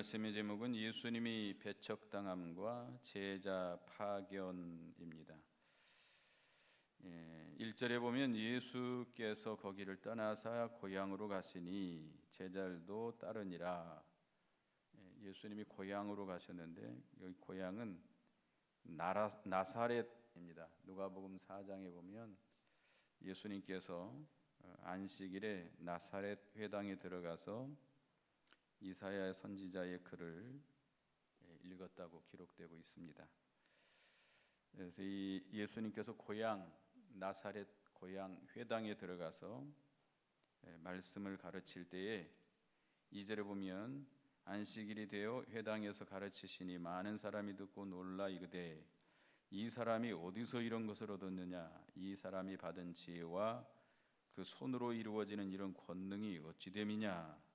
말씀의 제목은 예수님이 배척당함과 제자 파견입니다. 1절에 보면 예수께서 거기를 떠나사 고향으로 가시니 제자들도 따르니라. 예수님이 고향으로 가셨는데 여기 고향은 나사렛입니다. 누가복음 4장에 보면 예수님께서 안식일에 나사렛 회당에 들어가서 이사야 선지자의 글을 읽었다고 기록되고 있습니다. 그래서 이 예수님께서 고향 나사렛 고향 회당에 들어가서 말씀을 가르칠 때에 2절에 보면 안식일이 되어 회당에서 가르치시니 많은 사람이 듣고 놀라 이르되 이 사람이 어디서 이런 것을 얻었느냐? 이 사람이 받은 지혜와 그 손으로 이루어지는 이런 권능이 어찌 됨이냐?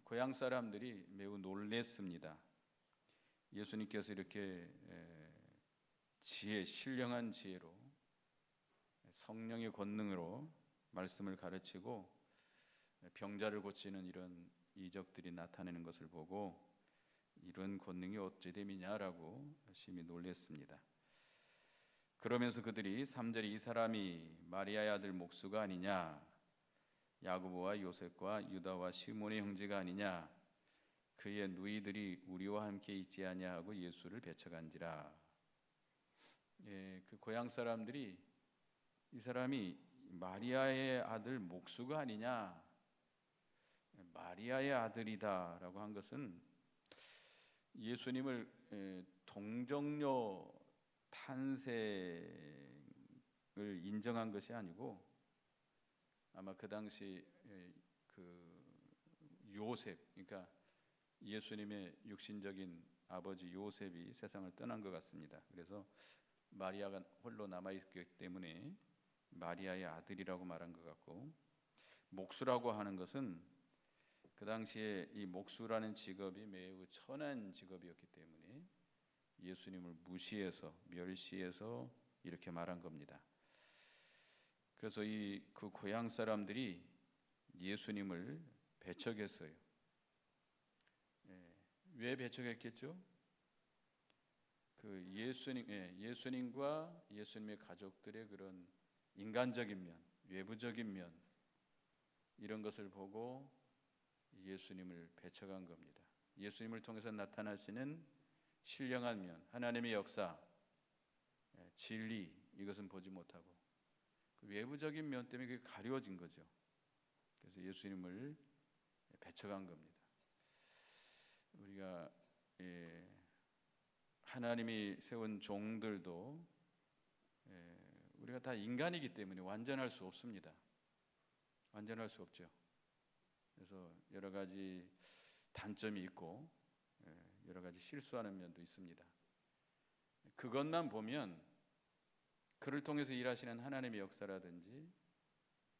고향 사람들이 매우 놀랬습니다. 예수님께서 이렇게 신령한 지혜로 성령의 권능으로 말씀을 가르치고 병자를 고치는 이런 이적들이 나타나는 것을 보고 이런 권능이 어찌 됨이냐라고 심히 놀랬습니다. 그러면서 그들이 3절에 이 사람이 마리아의 아들 목수가 아니냐? 야고보와 요셉과 유다와 시몬의 형제가 아니냐? 그의 누이들이 우리와 함께 있지 아니하고 예수를 배척한지라. 그 고향 사람들이 이 사람이 마리아의 아들 목수가 아니냐? 마리아의 아들이다라고 한 것은 예수님을 동정녀 탄생을 인정한 것이 아니고 아마 그 당시 그 요셉, 그러니까 예수님의 육신적인 아버지 요셉이 세상을 떠난 것 같습니다. 그래서 마리아가 홀로 남아있기 때문에 마리아의 아들이라고 말한 것 같고, 목수라고 하는 것은 그 당시에 이 목수라는 직업이 매우 천한 직업이었기 때문에 예수님을 무시해서 멸시해서 이렇게 말한 겁니다. 그래서 그 고향 사람들이 예수님을 배척했어요. 왜 배척했겠죠? 그 예수님과 예수님의 가족들의 그런 인간적인 면, 외부적인 면 이런 것을 보고 예수님을 배척한 겁니다. 예수님을 통해서 나타나시는 신령한 면, 하나님의 역사, 진리 이것은 보지 못하고 그 외부적인 면 때문에 그게 가려진 거죠. 그래서 예수님을 배척한 겁니다. 우리가 하나님이 세운 종들도 우리가 다 인간이기 때문에 완전할 수 없습니다. 완전할 수 없죠. 그래서 여러 가지 단점이 있고 여러 가지 실수하는 면도 있습니다. 그것만 보면 그를 통해서 일하시는 하나님의 역사라든지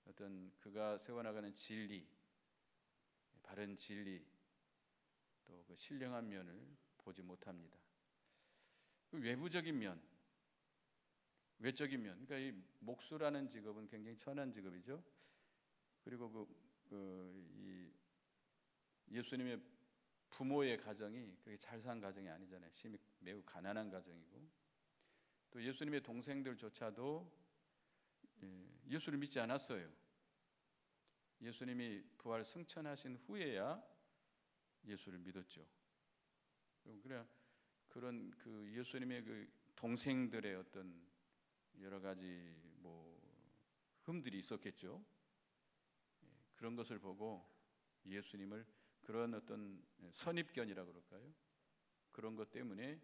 어떤 그가 세워나가는 진리, 바른 진리, 또 그 신령한 면을 보지 못합니다. 그 외부적인 면, 외적인 면, 그러니까 이 목수라는 직업은 굉장히 천한 직업이죠. 그리고 이 예수님의 부모의 가정이 그렇게 잘 산 가정이 아니잖아요. 매우 가난한 가정이고, 또 예수님의 동생들조차도 예수를 믿지 않았어요. 예수님이 부활 승천하신 후에야 예수를 믿었죠. 그래 그런 그 예수님의 그 동생들의 어떤 여러 가지 흠들이 있었겠죠. 그런 것을 보고 예수님을 그런 어떤 선입견이라 그럴까요? 그런 것 때문에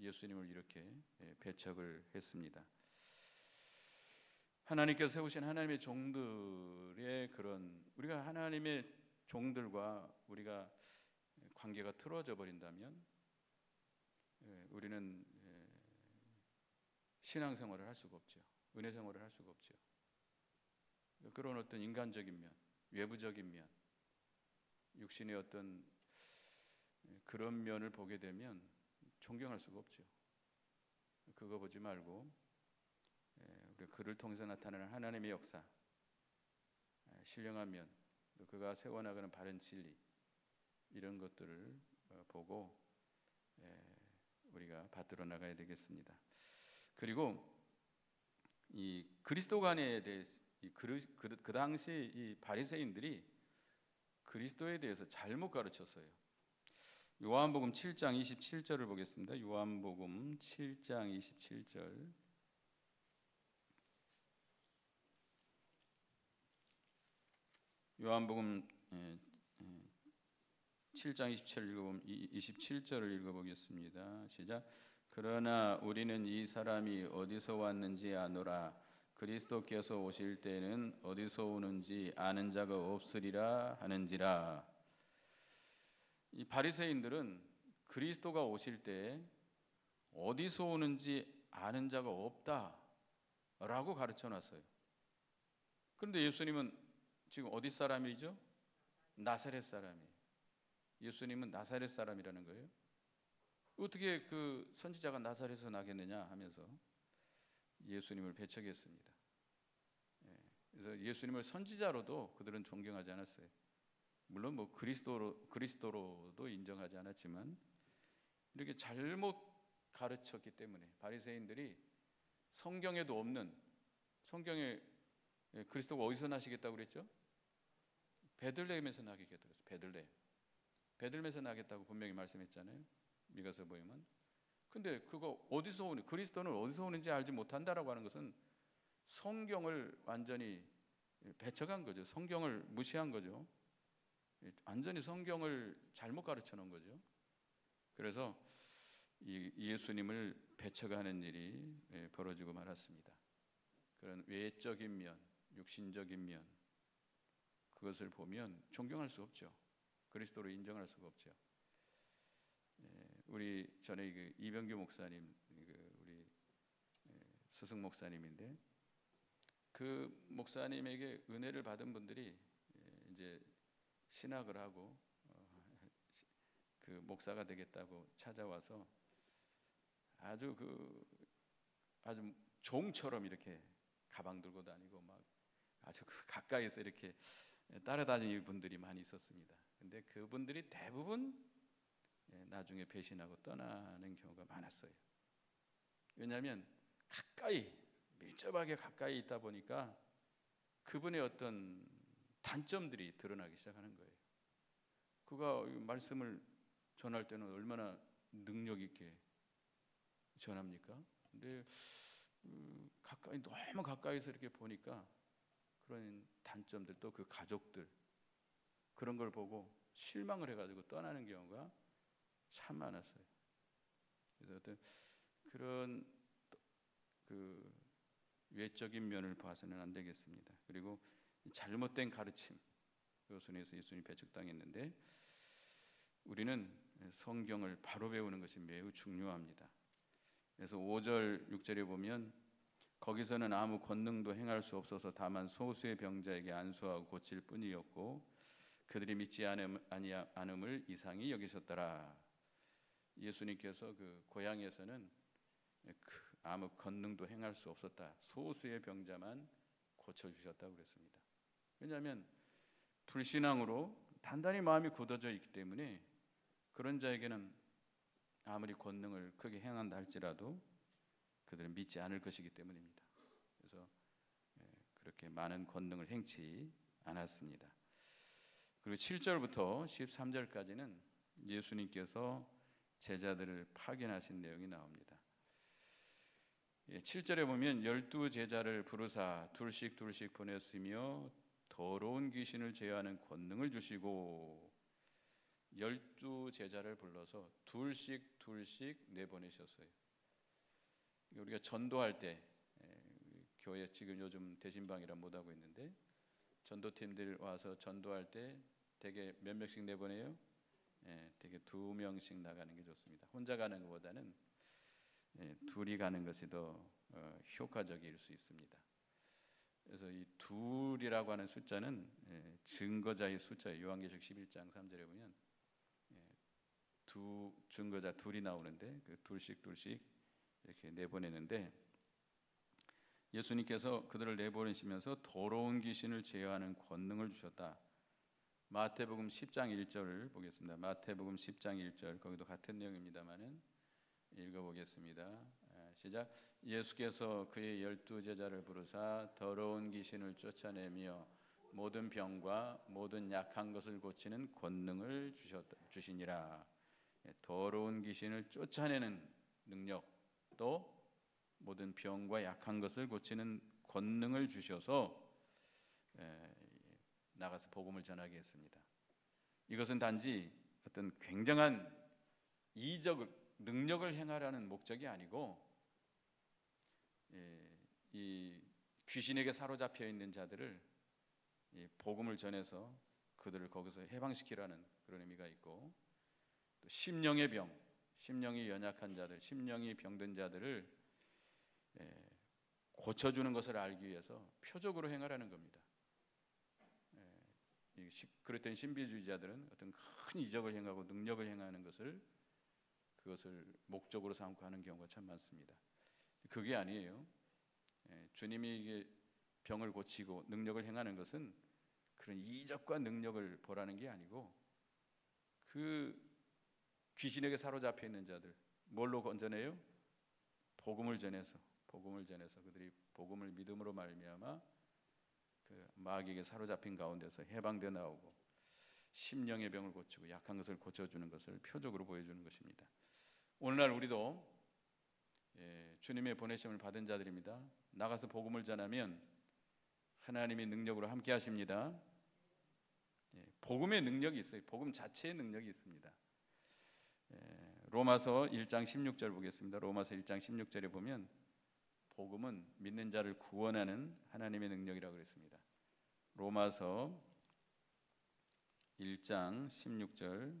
예수님을 이렇게 배척을 했습니다. 하나님께서 세우신 하나님의 종들의 그런 우리가 하나님의 종들과 우리가 관계가 틀어져 버린다면 우리는 신앙생활을 할 수가 없죠. 은혜생활을 할 수가 없죠. 그런 어떤 인간적인 면, 외부적인 면, 육신의 어떤 그런 면을 보게 되면 존경할 수가 없죠. 그거 보지 말고 우리가 그를 통해서 나타나는 하나님의 역사, 신령한 면, 또 그가 세워나가는 바른 진리 이런 것들을 보고 우리가 받들어 나가야 되겠습니다. 그리고 이 그리스도관에 대해서 그 당시 이 바리새인들이 그리스도에 대해서 잘못 가르쳤어요. 요한복음 7장 27절을 보겠습니다. 요한복음 7장 27절. 요한복음 7장 27절을 읽어보겠습니다. 시작. 그러나 우리는 이 사람이 어디서 왔는지 아노라. 그리스도께서 오실 때는 어디서 오는지 아는 자가 없으리라 하는지라. 이 바리새인들은 그리스도가 오실 때 어디서 오는지 아는 자가 없다라고 가르쳐 놨어요. 그런데 예수님은 지금 어디 사람이죠? 나사렛 사람이에요. 예수님은 나사렛 사람이라는 거예요. 어떻게 그 선지자가 나사렛에서 나겠느냐 하면서 예수님을 배척했습니다. 그래서 예수님을 선지자로도 그들은 존경하지 않았어요. 물론 뭐 그리스도로도 인정하지 않았지만 이렇게 잘못 가르쳤기 때문에 바리새인들이 성경에도 없는, 성경에 그리스도가 어디서 나시겠다고 그랬죠? 베들레헴에서 나겠다고 그랬어요. 베들레헴에서 나겠다고 분명히 말씀했잖아요. 미가서 보면. 근데 그거 어디서 오는, 그리스도는 어디서 오는지 알지 못한다라고 하는 것은 성경을 완전히 배척한 거죠. 성경을 무시한 거죠. 완전히 성경을 잘못 가르쳐 놓은 거죠. 그래서 이 예수님을 배척하는 일이 벌어지고 말았습니다. 그런 외적인 면, 육신적인 면, 그것을 보면 존경할 수 없죠. 그리스도로 인정할 수가 없죠. 우리 전에 그 이병규 목사님, 우리 스승 목사님인데, 그 목사님에게 은혜를 받은 분들이 이제 신학을 하고 그 목사가 되겠다고 찾아와서 아주 종처럼 이렇게 가방 들고 다니고 막 아주 가까이서 이렇게 따라다니는 분들이 많이 있었습니다. 근데 그분들이 대부분 나중에 배신하고 떠나는 경우가 많았어요. 왜냐하면 가까이, 밀접하게 가까이 있다 보니까 그분의 어떤 단점들이 드러나기 시작하는 거예요. 그가 말씀을 전할 때는 얼마나 능력 있게 전합니까? 근데 가까이, 너무 가까이서 이렇게 보니까 그런 단점들, 또 그 가족들, 그런 걸 보고 실망을 해가지고 떠나는 경우가 참 많았어요. 그래서 어떤 그런 그 외적인 면을 봐서는 안 되겠습니다. 그리고 잘못된 가르침, 그것을 위해서 예수님이 배척당했는데, 우리는 성경을 바로 배우는 것이 매우 중요합니다. 그래서 5절, 6절에 보면 거기서는 아무 권능도 행할 수 없어서 다만 소수의 병자에게 안수하고 고칠 뿐이었고 그들이 믿지 않음을 이상히 여기셨더라. 예수님께서 그 고향에서는 아무 권능도 행할 수 없었다. 소수의 병자만 고쳐주셨다고 그랬습니다. 왜냐하면 불신앙으로 단단히 마음이 굳어져 있기 때문에 그런 자에게는 아무리 권능을 크게 행한다 할지라도 그들은 믿지 않을 것이기 때문입니다. 그래서 그렇게 많은 권능을 행치 않았습니다. 그리고 7절부터 13절까지는 예수님께서 제자들을 파견하신 내용이 나옵니다. 7절에 보면 12제자를 부르사 둘씩 보냈으며 더러운 귀신을 제어하는 권능을 주시고 12제자를 불러서 둘씩 내보내셨어요. 우리가 전도할 때 교회 지금 요즘 대신방이라 못하고 있는데 전도팀들 와서 전도할 때 대개 몇 명씩 내보내요? 대개 2명씩 나가는 게 좋습니다. 혼자 가는 것보다는 둘이 가는 것이 더 효과적일 수 있습니다. 그래서 이 둘이라고 하는 숫자는 증거자의 숫자예요. 요한계시록 11장 3절에 보면 두 증거자 둘이 나오는데 그 둘씩 이렇게 내보내는데, 예수님께서 그들을 내보내시면서 더러운 귀신을 제어하는 권능을 주셨다. 마태복음 10장 1절을 보겠습니다. 마태복음 10장 1절, 거기도 같은 내용입니다만은 읽어보겠습니다. 시작. 예수께서 그의 12제자를 부르사 더러운 귀신을 쫓아내며 모든 병과 모든 약한 것을 고치는 권능을 주시니라. 더러운 귀신을 쫓아내는 능력, 또 모든 병과 약한 것을 고치는 권능을 주셔서 나가서 복음을 전하게 했습니다. 이것은 단지 어떤 굉장한 이적 능력을 행하라는 목적이 아니고, 이 귀신에게 사로잡혀 있는 자들을 복음을 전해서 그들을 거기서 해방시키라는 그런 의미가 있고, 또 심령의 병, 심령이 연약한 자들, 심령이 병든 자들을 고쳐주는 것을 알기 위해서 표적으로 행하라는 겁니다. 그랬더니 신비주의자들은 어떤 큰 이적을 행하고 능력을 행하는 그것을 목적으로 삼고 하는 경우가 참 많습니다. 그게 아니에요. 주님이 이게 병을 고치고 능력을 행하는 것은 그런 이적과 능력을 보라는 게 아니고, 그 귀신에게 사로잡혀 있는 자들 뭘로 건져내요? 복음을 전해서 그들이 복음을 믿음으로 말미암아 그 마귀에게 사로잡힌 가운데서 해방되어 나오고 심령의 병을 고치고 약한 것을 고쳐주는 것을 표적으로 보여주는 것입니다. 오늘날 우리도 주님의 보내심을 받은 자들입니다. 나가서 복음을 전하면 하나님의 능력으로 함께 하십니다. 복음의 능력이 있어요. 복음 자체의 능력이 있습니다. 로마서 1장 16절 보겠습니다. 로마서 1장 16절에 보면 복음은 믿는 자를 구원하는 하나님의 능력이라고 그랬습니다. 로마서 1장 16절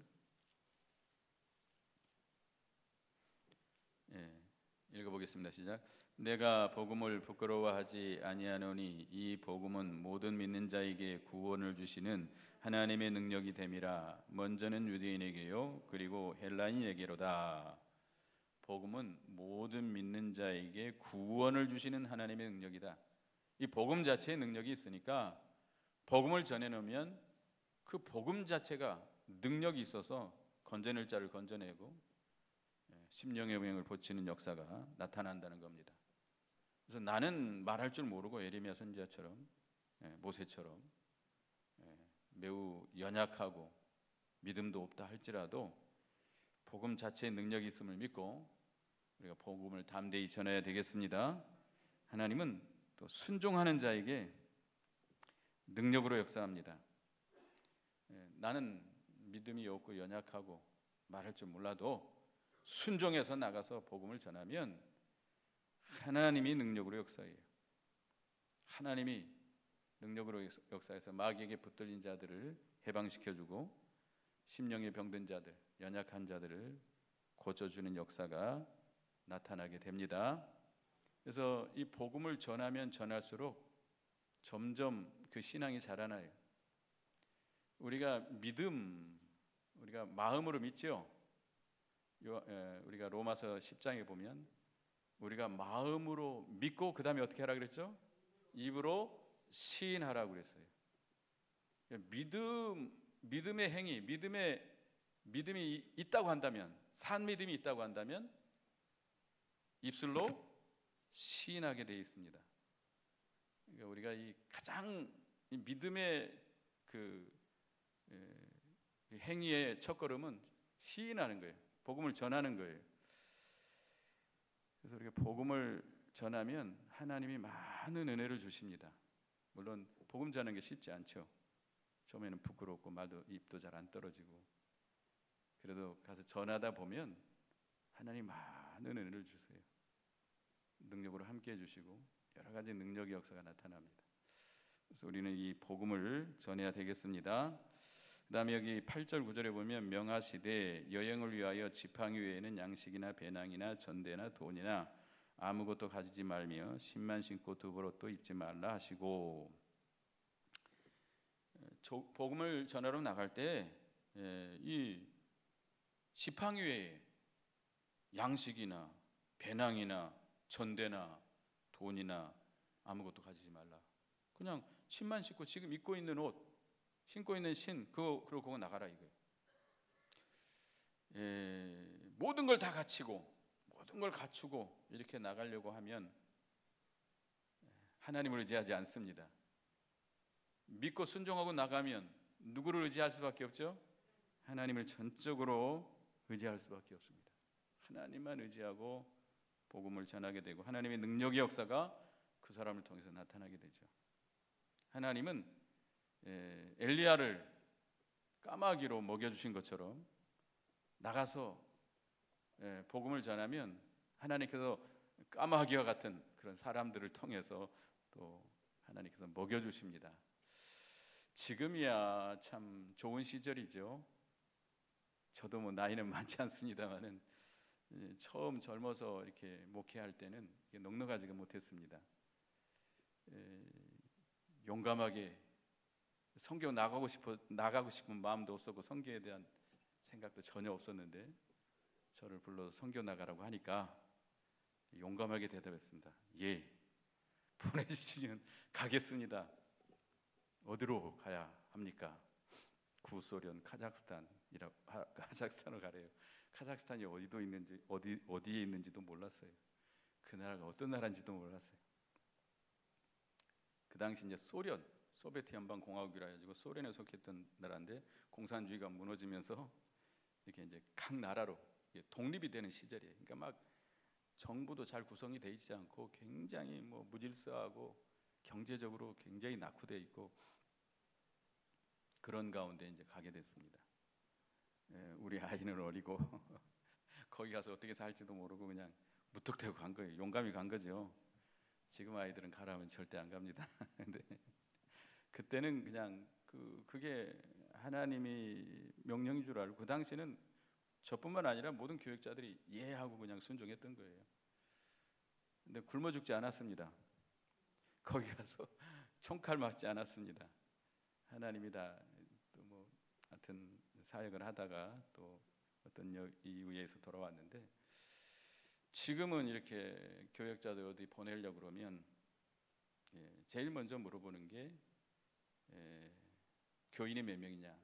읽어보겠습니다. 시작. 내가 복음을 부끄러워하지 아니하노니 이 복음은 모든 믿는 자에게 구원을 주시는 하나님의 능력이 됨이라. 먼저는 유대인에게요 그리고 헬라인에게로다. 복음은 모든 믿는 자에게 구원을 주시는 하나님의 능력이다. 이 복음 자체의 능력이 있으니까 복음을 전해놓으면 그 복음 자체가 능력이 있어서 건져낼 자를 건져내고 심령의 병을 고치는 역사가 나타난다는 겁니다. 그래서 나는 말할 줄 모르고 예레미야 선지자처럼 모세처럼 매우 연약하고 믿음도 없다 할지라도 복음 자체의 능력이 있음을 믿고 우리가 복음을 담대히 전해야 되겠습니다. 하나님은 또 순종하는 자에게 능력으로 역사합니다. 나는 믿음이 없고 연약하고 말할 줄 몰라도 순종해서 나가서 복음을 전하면 하나님이 능력으로 역사해요. 하나님이 능력으로 역사해서 마귀에게 붙들린 자들을 해방시켜주고 심령에 병든 자들, 연약한 자들을 고쳐주는 역사가 나타나게 됩니다. 그래서 이 복음을 전하면 전할수록 점점 그 신앙이 자라나요. 우리가 마음으로 믿죠. 우리가 로마서 10장에 보면 우리가 마음으로 믿고 그 다음에 어떻게 하라 그랬죠? 입으로 시인하라고 그랬어요. 믿음의 행위, 믿음이 있다고 한다면, 산 믿음이 있다고 한다면 입술로 시인하게 되어 있습니다. 그러니까 우리가 이 가장 믿음의 행위의 첫걸음은 시인하는 거예요. 복음을 전하는 거예요. 그래서 우리가 복음을 전하면 하나님이 많은 은혜를 주십니다. 물론 복음 전하는 게 쉽지 않죠. 처음에는 부끄럽고 입도 잘 안 떨어지고, 그래도 가서 전하다 보면 하나님 많은 은혜를 주세요. 능력으로 함께 해주시고 여러 가지 능력의 역사가 나타납니다. 그래서 우리는 이 복음을 전해야 되겠습니다. 그 다음에 여기 8절 9절에 보면 명하시되 여행을 위하여 지팡이 외에는 양식이나 배낭이나 전대나 돈이나 아무것도 가지지 말며 신만 신고 두벌옷도 입지 말라 하시고, 복음을 전하러 나갈 때 이 지팡이 외에 양식이나 배낭이나 전대나 돈이나 아무것도 가지지 말라. 그냥 신만 신고 지금 입고 있는 옷, 신고 있는 신 그거 나가라 이거예요. 모든 걸 다 갖추고 모든 걸 갖추고 이렇게 나가려고 하면 하나님을 의지하지 않습니다. 믿고 순종하고 나가면 누구를 의지할 수밖에 없죠? 하나님을 전적으로 의지할 수밖에 없습니다. 하나님만 의지하고 복음을 전하게 되고 하나님의 능력의 역사가 그 사람을 통해서 나타나게 되죠. 하나님은 엘리야를 까마귀로 먹여주신 것처럼 나가서 복음을 전하면 하나님께서 까마귀와 같은 그런 사람들을 통해서 또 하나님께서 먹여주십니다. 지금이야 참 좋은 시절이죠. 저도 뭐 나이는 많지 않습니다만은 처음 젊어서 이렇게 목회할 때는 넉넉하지가 못했습니다. 용감하게 선교 나가고 싶은 마음도 없었고 선교에 대한 생각도 전혀 없었는데 저를 불러서 선교 나가라고 하니까 용감하게 대답했습니다. 예, 보내주시면 가겠습니다. 어디로 가야 합니까? 구소련 카자흐스탄으로 가래요. 카자흐스탄이 어디에 있는지도 몰랐어요. 그 나라가 어떤 나라인지도 몰랐어요. 그 당시 이제 소비에트 연방 공화국이라 해가지고 소련에 속했던 나라인데 공산주의가 무너지면서 이렇게 이제 각 나라로 독립이 되는 시절이에요. 그러니까 막 정부도 잘 구성이 돼 있지 않고 굉장히 뭐 무질서하고 경제적으로 굉장히 낙후돼 있고 그런 가운데 이제 가게 됐습니다. 우리 아이는 어리고 거기 가서 어떻게 살지도 모르고 그냥 무턱대고 간 거예요. 용감히 간 거죠. 지금 아이들은 가라면 절대 안 갑니다. 근데 그때는 그냥 그게 하나님이 명령인 줄 알고 그 당시에는 저뿐만 아니라 모든 교육자들이 예 하고 그냥 순종했던 거예요. 근데 굶어 죽지 않았습니다. 거기 가서 총칼 맞지 않았습니다. 하나님이 다 또 뭐 하여튼 사역을 하다가 또 어떤 이유에서 돌아왔는데 지금은 이렇게 교역자들 어디 보내려고 그러면 제일 먼저 물어보는 게 교인이 몇 명이냐,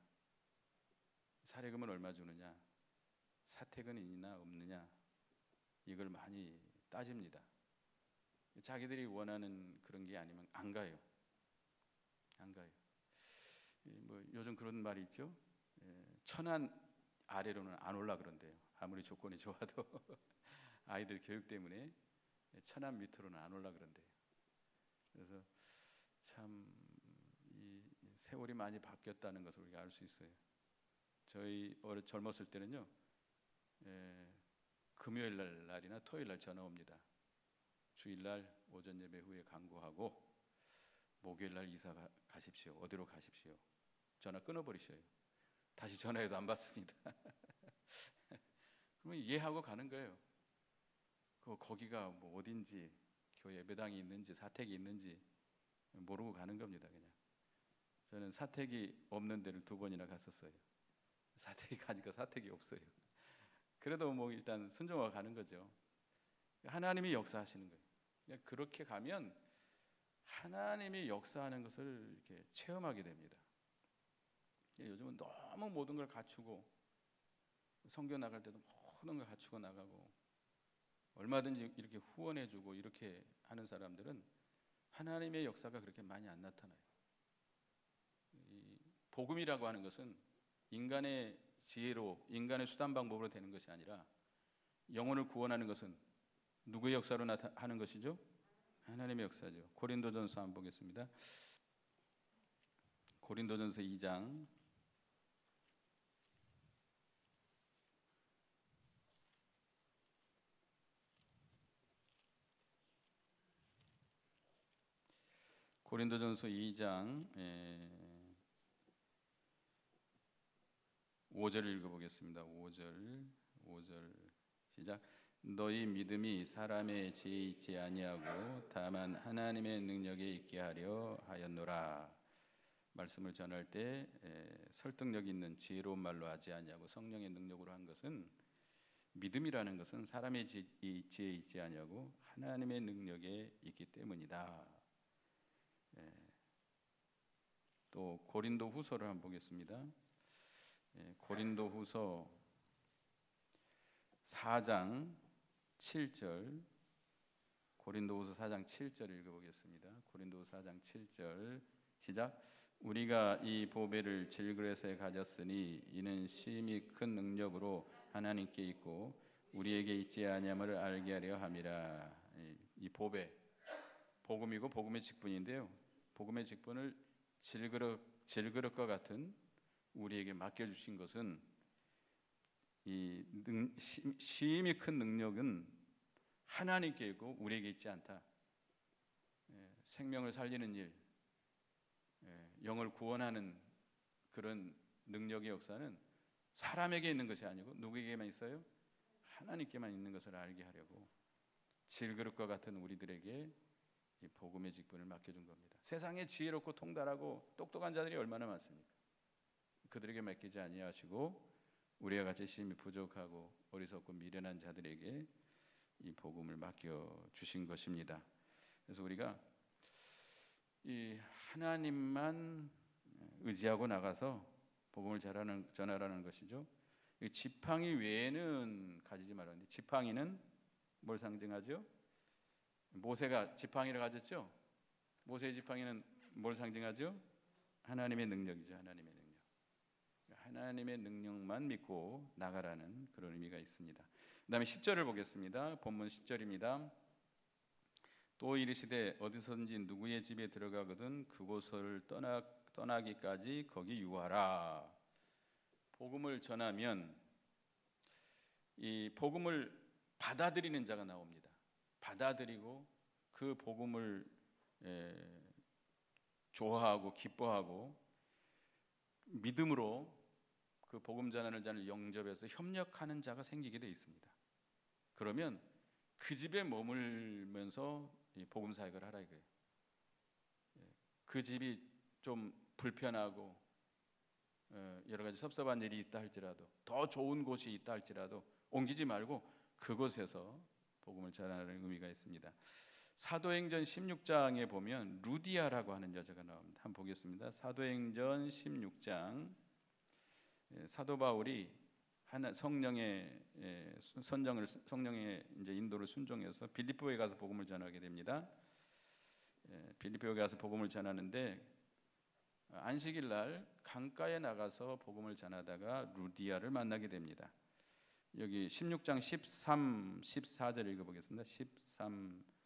사례금은 얼마 주느냐, 사택은 있느냐 없느냐 이걸 많이 따집니다. 자기들이 원하는 그런 게 아니면 안 가요. 뭐 요즘 그런 말이 있죠. 천안 아래로는 안 올라 그런대요. 아무리 조건이 좋아도 아이들 교육 때문에 천안 밑으로는 안 올라 그런대요. 그래서 참 이 세월이 많이 바뀌었다는 것을 우리가 알 수 있어요. 저희 젊었을 때는요, 금요일 날이나 토요일 날 전화 옵니다. 주일 날 오전 예배 후에 강구하고 목요일 날 이사 가십시오. 어디로 가십시오. 전화 끊어버리셔요. 다시 전화해도 안 받습니다. 그러면 이해하고 가는 거예요. 거기가 뭐 어딘지, 교회 예배당이 있는지 사택이 있는지 모르고 가는 겁니다. 그냥 저는 사택이 없는 데를 2번이나 갔었어요. 사택이 가니까 사택이 없어요. 그래도 뭐 일단 순종하고 가는 거죠. 하나님이 역사하시는 거예요. 그냥 그렇게 가면 하나님이 역사하는 것을 이렇게 체험하게 됩니다. 요즘은 너무 모든 걸 갖추고 선교 나갈 때도 모든 걸 갖추고 나가고 얼마든지 이렇게 후원해주고 이렇게 하는 사람들은 하나님의 역사가 그렇게 많이 안 나타나요. 이 복음이라고 하는 것은 인간의 지혜로 인간의 수단 방법으로 되는 것이 아니라 영혼을 구원하는 것은 누구의 역사로 하는 것이죠? 하나님의 역사죠. 고린도전서 한번 보겠습니다. 고린도전서 2장 고린도전서 2장 5절을 읽어보겠습니다. 5절 시작. 너희 믿음이 사람의 지혜에 있지 아니하고 다만 하나님의 능력에 있게 하려 하였노라. 말씀을 전할 때 설득력 있는 지혜로운 말로 하지 아니하고 성령의 능력으로 한 것은 믿음이라는 것은 사람의 지혜에 있지 아니하고 하나님의 능력에 있기 때문이다. 또 고린도후서를 한번 보겠습니다. 고린도후서 4장 7절, 고린도후서 4장 7절 읽어보겠습니다. 고린도후서 4장 7절 시작. 우리가 이 보배를 질그릇에 가졌으니 이는 심히 큰 능력으로 하나님께 있고 우리에게 있지 아니함을 알게 하려 함이라. 이 보배, 복음이고 복음의 직분인데요, 복음의 직분을 질그릇과 같은 우리에게 맡겨주신 것은 이 심히 큰 능력은 하나님께 있고 우리에게 있지 않다. 생명을 살리는 일, 영을 구원하는 그런 능력의 역사는 사람에게 있는 것이 아니고 누구에게만 있어요? 하나님께만 있는 것을 알게 하려고 질그릇과 같은 우리들에게 이 복음의 직분을 맡겨준 겁니다. 세상에 지혜롭고 통달하고 똑똑한 자들이 얼마나 많습니까? 그들에게 맡기지 아니하시고 우리와 같이 심히 부족하고 어리석고 미련한 자들에게 이 복음을 맡겨주신 것입니다. 그래서 우리가 이 하나님만 의지하고 나가서 복음을 전하라는 것이죠. 이 지팡이 외에는 가지지 말았는데, 지팡이는 뭘 상징하죠? 모세가 지팡이를 가졌죠. 모세의 지팡이는 뭘 상징하죠? 하나님의 능력이죠. 하나님의 능력. 하나님의 능력만 믿고 나가라는 그런 의미가 있습니다. 그 다음에 10절을 보겠습니다. 본문 10절입니다. 또 이르시되 어디선지 누구의 집에 들어가거든 그곳을 떠나기까지 거기 유하라. 복음을 전하면 이 복음을 받아들이는 자가 나옵니다. 받아들이고 그 복음을 좋아하고 기뻐하고 믿음으로 그 복음 전하는 자를 영접해서 협력하는 자가 생기게 되어 있습니다. 그러면 그 집에 머물면서 이 복음 사역을 하라 이거예요. 그 집이 좀 불편하고 여러 가지 섭섭한 일이 있다 할지라도, 더 좋은 곳이 있다 할지라도 옮기지 말고 그곳에서 복음을 전하는 의미가 있습니다. 사도행전 16장에 보면 루디아라고 하는 여자가 나옵니다. 한번 보겠습니다. 사도행전 16장, 사도 바울이 성령의 이제 인도를 순종해서 빌립보에 가서 복음을 전하게 됩니다. 빌립보에 가서 복음을 전하는데 안식일 날 강가에 나가서 복음을 전하다가 루디아를 만나게 됩니다. 여기 16장 13, 14절 읽어보겠습니다.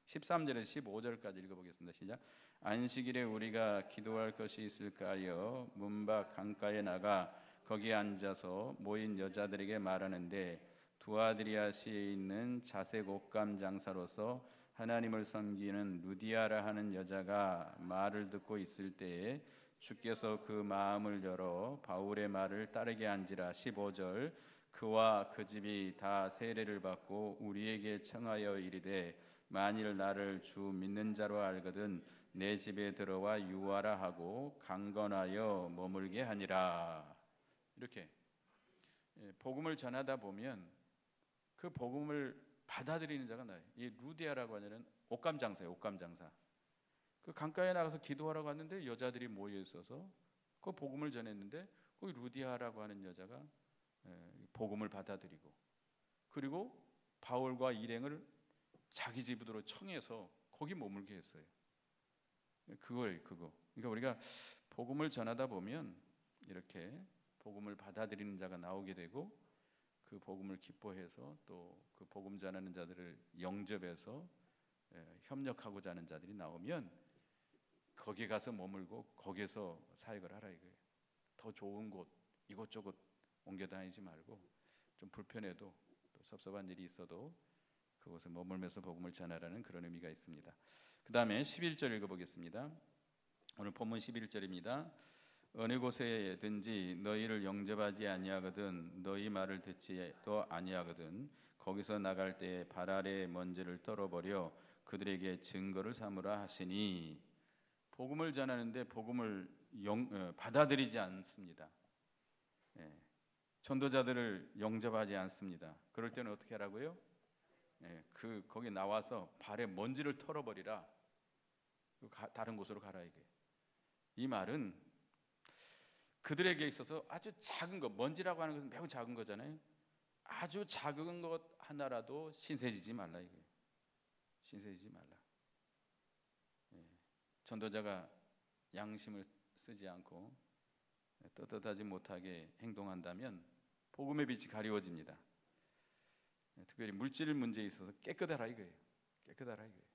13절에서 15절까지 읽어보겠습니다. 시작. 안식일에 우리가 기도할 것이 있을까 하여 문밖 강가에 나가 거기에 앉아서 모인 여자들에게 말하는데, 두아드리아시에 있는 자색 옷감 장사로서 하나님을 섬기는 루디아라 하는 여자가 말을 듣고 있을 때에 주께서 그 마음을 열어 바울의 말을 따르게 한지라. 15절. 그와 그 집이 다 세례를 받고 우리에게 청하여 이르되, 만일 나를 주 믿는 자로 알거든 내 집에 들어와 유하라 하고 강건하여 머물게 하니라. 이렇게 복음을 전하다 보면 그 복음을 받아들이는 자가 나요. 이 루디아라고 하는 옷감 장사예요. 옷감 장사. 그 강가에 나가서 기도하라고 하는데 여자들이 모여 있어서 그 복음을 전했는데, 그 루디아라고 하는 여자가 복음을 받아들이고, 그리고 바울과 일행을 자기 집으로 청해서 거기 머물게 했어요. 그거예요, 그거. 그러니까 우리가 복음을 전하다 보면 이렇게 복음을 받아들이는 자가 나오게 되고, 그 복음을 기뻐해서 또 그 복음 전하는 자들을 영접해서 협력하고자 하는 자들이 나오면 거기 가서 머물고 거기에서 사역을 하라 이거예요. 더 좋은 곳 이곳저곳 옮겨 다니지 말고, 좀 불편해도 또 섭섭한 일이 있어도 그곳에 머물면서 복음을 전하라는 그런 의미가 있습니다. 그 다음에 11절 읽어보겠습니다. 오늘 본문 11절입니다. 어느 곳에든지 너희를 영접하지 아니하거든 너희 말을 듣지도 아니하거든 거기서 나갈 때 발 아래 먼지를 털어버려 그들에게 증거를 삼으라 하시니. 복음을 전하는데 복음을 받아들이지 않습니다. 전도자들을 영접하지 않습니다. 그럴 때는 어떻게 하라고요? 거기 나와서 발에 먼지를 털어버리라. 다른 곳으로 가라 이게. 이 말은 그들에게 있어서 아주 작은 것, 먼지라고 하는 것은 매우 작은 거잖아요. 아주 작은 것 하나라도 신세지지 말라 이거예요. 신세지지 말라. 예. 전도자가 양심을 쓰지 않고 떳떳하지 못하게 행동한다면 복음의 빛이 가리워집니다. 특별히 물질 문제에 있어서 깨끗하라 이거예요. 깨끗하라 이거예요.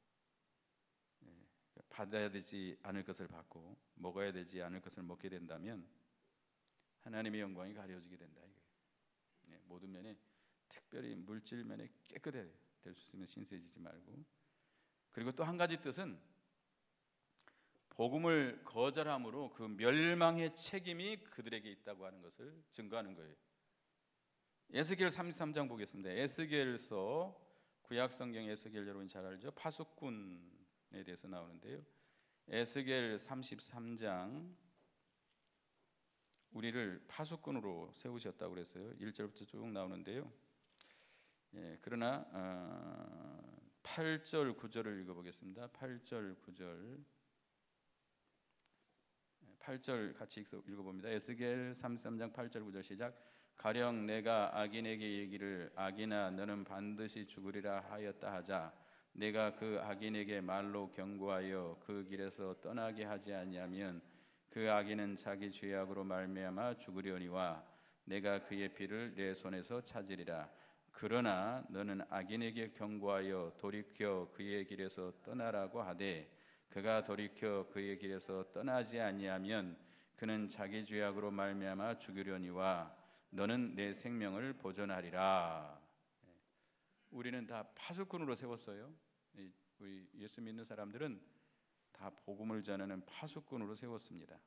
받아야 되지 않을 것을 받고 먹어야 되지 않을 것을 먹게 된다면 하나님의 영광이 가려지게 된다 이거예요. 모든 면에 특별히 물질 면에 깨끗해야 될 수 있으면 신세지지 말고, 그리고 또 한 가지 뜻은 복음을 거절함으로 그 멸망의 책임이 그들에게 있다고 하는 것을 증거하는 거예요. 에스겔 33장 보겠습니다. 에스겔서, 구약 성경 에스겔 여러분 잘 알죠? 파수꾼에 대해서 나오는데요. 에스겔 33장 우리를 파수꾼으로 세우셨다고 그랬어요. 1절부터 쭉 나오는데요. 그러나 8절 9절을 읽어보겠습니다. 8절 9절 8절 같이 읽어봅니다. 에스겔 33장 8절 9절 시작. 가령 내가 악인에게 얘기를 악인아 너는 반드시 죽으리라 하였다 하자 내가 그 악인에게 말로 경고하여 그 길에서 떠나게 하지 아니하면 그 악인은 자기 죄악으로 말미암아 죽으려니와 내가 그의 피를 내 손에서 찾으리라. 그러나 너는 악인에게 경고하여 돌이켜 그의 길에서 떠나라고 하되 그가 돌이켜 그의 길에서 떠나지 아니하면 그는 자기 죄악으로 말미암아 죽으려니와 너는 내 생명을 보존하리라. 우리는 다 파수꾼으로 세웠어요. 우리 예수 믿는 사람들은 다 복음을 전하는 파수꾼으로 세웠습니다.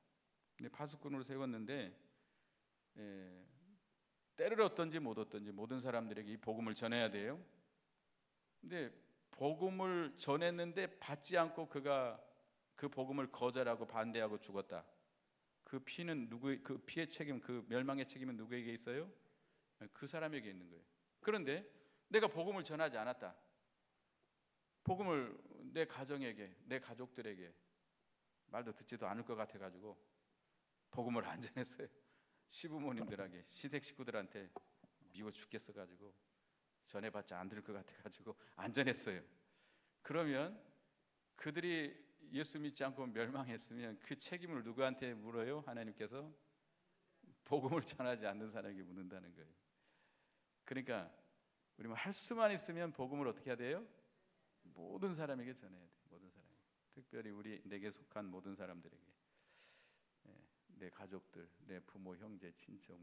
근데 파수꾼으로 세웠는데 때를 얻든지 못 얻든지 모든 사람들에게 이 복음을 전해야 돼요. 근데 복음을 전했는데 받지 않고 그가 그 복음을 거절하고 반대하고 죽었다. 그 피는 그 피의 책임, 그 멸망의 책임은 누구에게 있어요? 그 사람에게 있는 거예요. 그런데 내가 복음을 전하지 않았다. 복음을 내 가정에게, 내 가족들에게 말도 듣지도 않을 것 같아가지고 복음을 안 전했어요. 시부모님들에게, 시댁 식구들한테 미워 죽겠어가지고 전해봤자 안 들을 것 같아가지고 안 전했어요. 그러면 그들이 예수 믿지 않고 멸망했으면 그 책임을 누구한테 물어요? 하나님께서 복음을 전하지 않는 사람에게 묻는다는 거예요. 그러니까 우리 할 수만 있으면 복음을 어떻게 해야 돼요? 모든 사람에게 전해야 돼요. 모든 사람, 특별히 내게 속한 모든 사람들에게, 내 가족들, 내 부모, 형제, 친척,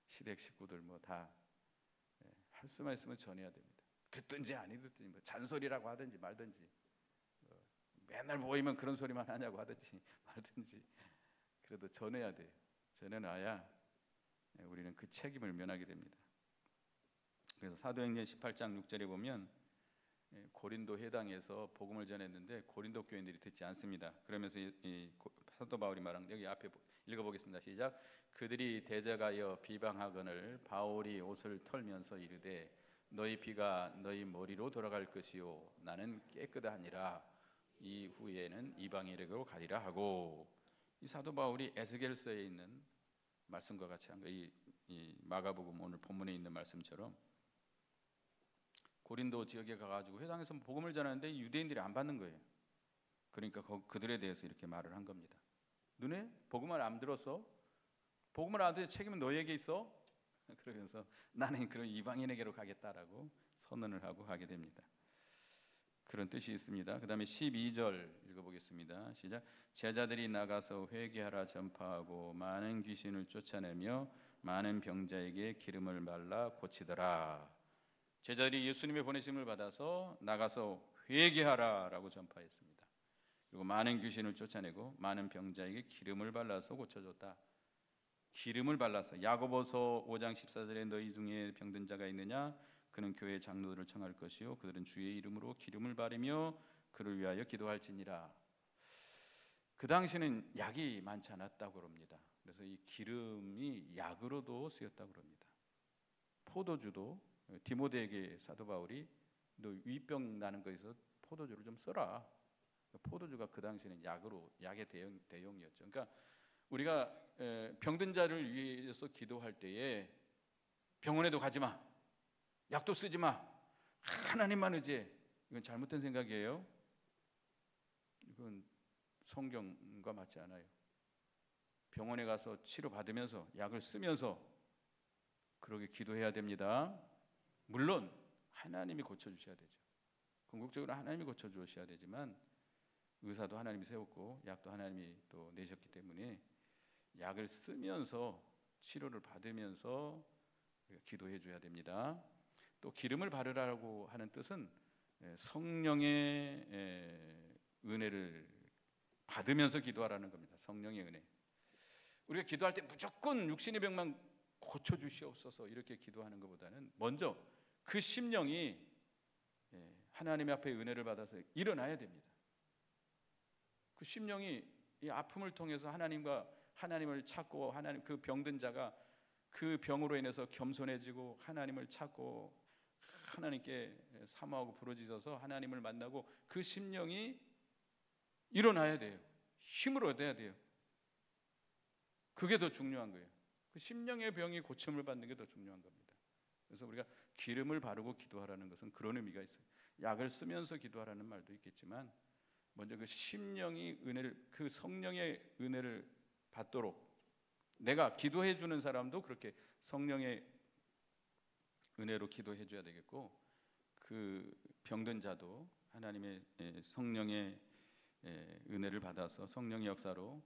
시댁 식구들 다 할 수만 있으면 전해야 됩니다. 듣든지 아니 듣든지 잔소리라고 하든지 말든지 맨날 모이면 그런 소리만 하냐고 하든지 말든지 그래도 전해야 돼요. 전해놔야 우리는 그 책임을 면하게 됩니다. 그래서 사도행전 18장 6절에 보면 고린도 회당에서 복음을 전했는데 고린도 교인들이 듣지 않습니다. 그러면서 사도 바울이 말한 여기 앞에 읽어보겠습니다. 시작. 그들이 대적하여 비방하거늘 바울이 옷을 털면서 이르되 너희 피가 너희 머리로 돌아갈 것이요 나는 깨끗하니라 이후에는 이방인에게로 가리라 하고, 이 사도 바울이 에스겔서에 있는 말씀과 같이 한 거예요. 이 마가복음 오늘 본문에 있는 말씀처럼 고린도 지역에 가가지고 회당에서 복음을 전하는데 유대인들이 안 받는 거예요. 그러니까 그들에 대해서 이렇게 말을 한 겁니다. 너네 복음을 안 들었어? 복음을 안 들은 책임은 너에게 있어? 그러면서 나는 그런 이방인에게로 가겠다라고 선언을 하고 가게 됩니다. 그런 뜻이 있습니다. 그 다음에 12절 읽어보겠습니다. 시작. 제자들이 나가서 회개하라 전파하고 많은 귀신을 쫓아내며 많은 병자에게 기름을 발라 고치더라. 제자들이 예수님의 보내심을 받아서 나가서 회개하라라고 전파했습니다. 그리고 많은 귀신을 쫓아내고 많은 병자에게 기름을 발라서 고쳐줬다. 기름을 발라서, 야고보서 5장 14절에 너희 중에 병든 자가 있느냐? 그는 교회 장로들을 청할 것이요 그들은 주의 이름으로 기름을 바르며 그를 위하여 기도할지니라. 그 당시는 약이 많지 않았다고 합니다. 그래서 이 기름이 약으로도 쓰였다고 합니다. 포도주도 디모데에게 사도 바울이 너 위병 나는 거에서 포도주를 좀 써라. 포도주가 그 당시에는 약의 대용이었죠. 그러니까 우리가 병든 자를 위해서 기도할 때에 병원에도 가지 마, 약도 쓰지 마, 하나님만 의지해. 이건 잘못된 생각이에요. 이건 성경과 맞지 않아요. 병원에 가서 치료받으면서 약을 쓰면서 그러게 기도해야 됩니다. 물론 하나님이 고쳐주셔야 되죠. 궁극적으로 하나님이 고쳐주셔야 되지만 의사도 하나님이 세웠고 약도 하나님이 또 내셨기 때문에 약을 쓰면서 치료를 받으면서 기도해 줘야 됩니다. 또 기름을 바르라고 하는 뜻은 성령의 은혜를 받으면서 기도하라는 겁니다. 성령의 은혜. 우리가 기도할 때 무조건 육신의 병만 고쳐주시옵소서 이렇게 기도하는 것보다는 먼저 그 심령이 하나님 앞에 은혜를 받아서 일어나야 됩니다. 그 심령이 이 아픔을 통해서 하나님을 찾고, 하나님, 그 병든 자가 그 병으로 인해서 겸손해지고 하나님을 찾고 하나님께 사모하고 부르짖어서 하나님을 만나고 그 심령이 일어나야 돼요. 힘을 얻어야 돼요. 그게 더 중요한 거예요. 그 심령의 병이 고침을 받는 게 더 중요한 겁니다. 그래서 우리가 기름을 바르고 기도하라는 것은 그런 의미가 있어요. 약을 쓰면서 기도하라는 말도 있겠지만 먼저 그 심령이 그 성령의 은혜를 받도록, 내가 기도해 주는 사람도 그렇게 성령의 은혜로 기도해 줘야 되겠고, 그 병든 자도 하나님의 성령의 은혜를 받아서 성령의 역사로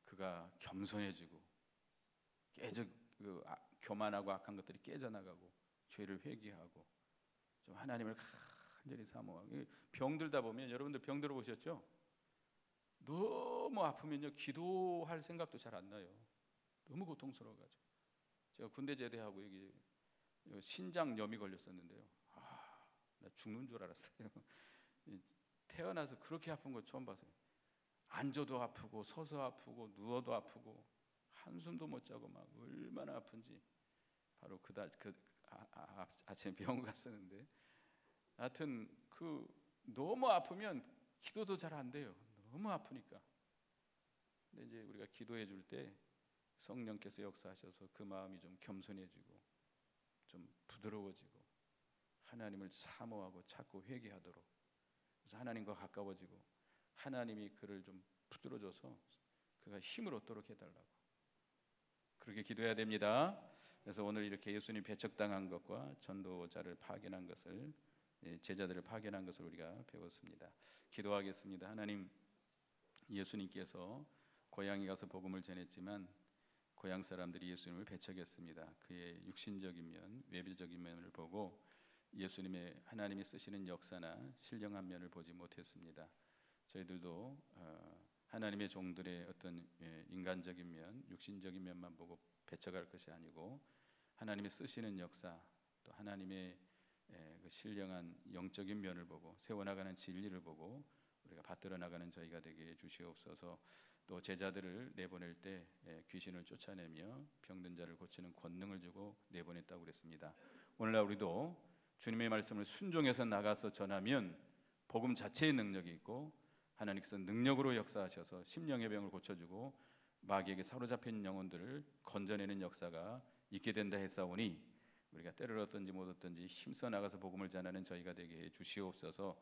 그가 겸손해지고 교만하고 악한 것들이 깨져나가고 죄를 회개하고 좀 하나님을 간절히 사모하고. 병들다 보면, 여러분들 병 들어보셨죠? 너무 아프면요 기도할 생각도 잘 안 나요. 너무 고통스러워가지고. 제가 군대 제대하고 여기 신장염이 걸렸었는데요. 나 죽는 줄 알았어요. 태어나서 그렇게 아픈 거 처음 봤어요. 앉아도 아프고 서서 아프고 누워도 아프고 한숨도 못 자고 막 얼마나 아픈지. 바로 아침에 병원 갔었는데, 하여튼 너무 아프면 기도도 잘 안 돼요. 너무 아프니까. 근데 이제 우리가 기도해 줄 때 성령께서 역사하셔서 그 마음이 좀 겸손해지고 좀 부드러워지고 하나님을 사모하고 찾고 회개하도록, 그래서 하나님과 가까워지고 하나님이 그를 좀 붙들어줘서 그가 힘을 얻도록 해달라고 그렇게 기도해야 됩니다. 그래서 오늘 이렇게 예수님 배척당한 것과 전도자를 파견한 것을, 제자들을 파견한 것을 우리가 배웠습니다. 기도하겠습니다. 하나님, 예수님께서 고향에 가서 복음을 전했지만 고향 사람들이 예수님을 배척했습니다. 그의 육신적인 면, 외부적인 면을 보고 예수님의 하나님이 쓰시는 역사나 신령한 면을 보지 못했습니다. 저희들도 하나님의 종들의 어떤 인간적인 면, 육신적인 면만 보고 배척할 것이 아니고 하나님이 쓰시는 역사, 또 하나님의 그 신령한 영적인 면을 보고 세워나가는 진리를 보고 우리가 받들어 나가는 저희가 되게 해주시옵소서. 또 제자들을 내보낼 때 귀신을 쫓아내며 병든 자를 고치는 권능을 주고 내보냈다고 그랬습니다. 오늘날 우리도 주님의 말씀을 순종해서 나가서 전하면 복음 자체의 능력이 있고 하나님께서 능력으로 역사하셔서 심령의 병을 고쳐주고 마귀에게 사로잡힌 영혼들을 건져내는 역사가 있게 된다 했사오니 우리가 때를 얻든지 못 얻든지 힘써 나가서 복음을 전하는 저희가 되게 해 주시옵소서.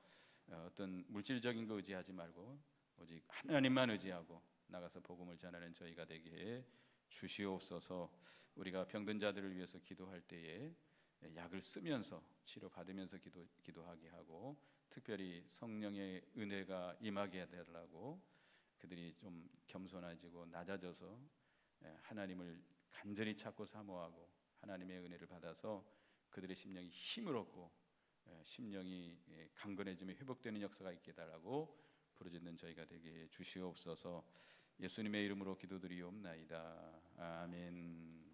어떤 물질적인 거 의지하지 말고 오직 하나님만 의지하고 나가서 복음을 전하는 저희가 되게 해 주시옵소서. 우리가 병든 자들을 위해서 기도할 때에 약을 쓰면서 치료받으면서 기도하게 하고, 특별히 성령의 은혜가 임하게 해달라고, 그들이 좀 겸손해지고 낮아져서 하나님을 간절히 찾고 사모하고 하나님의 은혜를 받아서 그들의 심령이 힘을 얻고 심령이 강건해지며 회복되는 역사가 있게 해달라고 부르짖는 저희가 되게 해 주시옵소서. 예수님의 이름으로 기도드리옵나이다. 아멘.